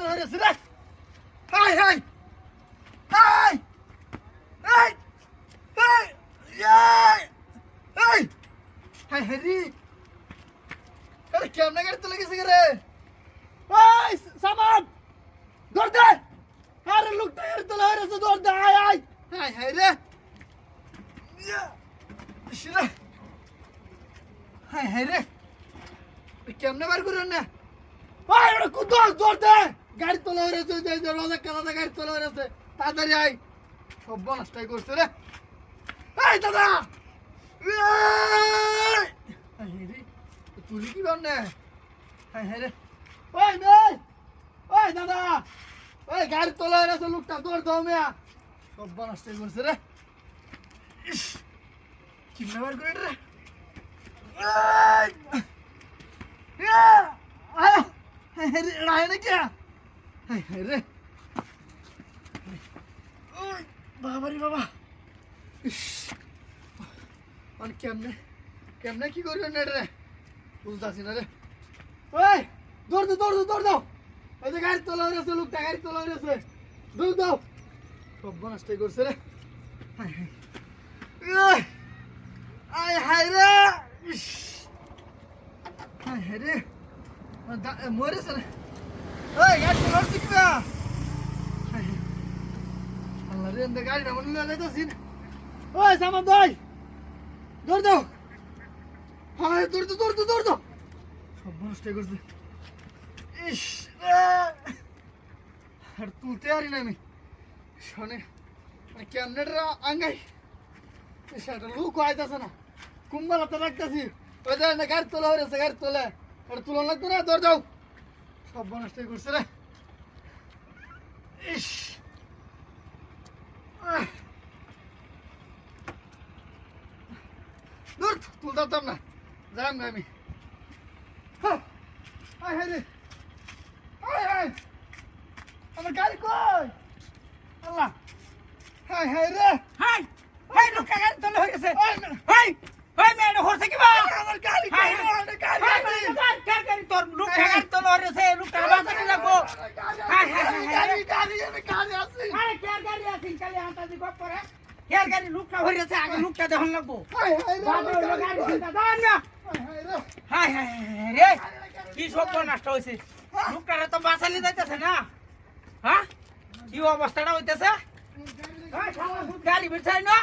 তো হয়েছে রে high high high high high high high high হেরি আরে কেমনে গাড়ি তো লেগেছে রে ওই সামান দৌড় দে আরে লোকটা গাড়ি তো হয়েছে দৌড় দে হাই হাই হাই হাই রে শিরা হাই হাই রে কেমনে বার করেন না ওই ওটা কুদল দৌড় দে গাড়ি তোলা হয়েছে যে রোজা কালাদা গাড়ি তোলা হয়েছে তাড়াতাড়ি আই সব নষ্টাই করছে রে এই দাদা তুলি কি বান্নে হ্যাঁ হ্যাঁ রে ওই মেয়ে ওই দাদা ওই গাড়ি তোলা হয়েছে লোকটা দৌড় দাও মেয়া সব নষ্টাই করছে রে কেমনে বার করে রে রায় না क्या রে বাবা রে বাবা আর কেমনে কেমনে কি করবেন না রে বুঝতেছি না রে ওই দৌড় দাও দৌড় দাও দৌড় দাও ওই যে গাড়ি তোলা হয়েছে লোকটা গাড়ি তোলা হয়েছে দৌড় দাও সব নষ্টই করছে রে আয় হায় রে হায় হায় রে মরেছে রে ওই গাড়ি তোলার শিখবা আল্লাহ রে এন্ড গাড়িটা মনে লয়ে যাইতাছি ওই সামান দই দৌড় দাও হায় দৌড় দাও দৌড় দাও দৌড় দাও সব নষ্ট করছে ইস আর তুলতে পারি না আমি শোনে কেমনে আঙ্গাই সেটা লুক আইতাছে না কুম্বালাতে রাখতেছি ওই যে গাড়ি তোলা হয়েছে গাড়ি তোলে ওটা তুলন লাগতো না দৌড় দাও সব নষ্ট করছে রে ইস দূর তুলতাম না যাম না আমি হাই হাই রে হাই হাই আমার গাড়ি কই আল্লাহ হাই হাই রে হাই হাই লোক গাড়ি তোলা হয়ে গেছে হাই হাই মেয়ে হরছে কি বা আমার গাড়ি কই আমার গাড়ি গাড়ি তোর লোক গাড়ি তোলা হয়েছে লোকটা বাঁচাতে লাগবো হাই হাই গাড়ি গাড়ি গাড়ি আছে আরে কে গাড়ি আছে কালি হাঁটা দি গপ করে কে গাড়ি লোকটা হয়ে গেছে আগে লোকটা দেখুন লাগবো হাই হাই রে বাবা ওই গাড়ি চিন্তা দাও না হাই হাই রে হাই হাই রে কি সব নষ্ট হইছে লোকটারে তো বাঁচালি যাইতেছে না হ্যাঁ কি অবস্থাটা হইতেছে গাড়ি বিছাই না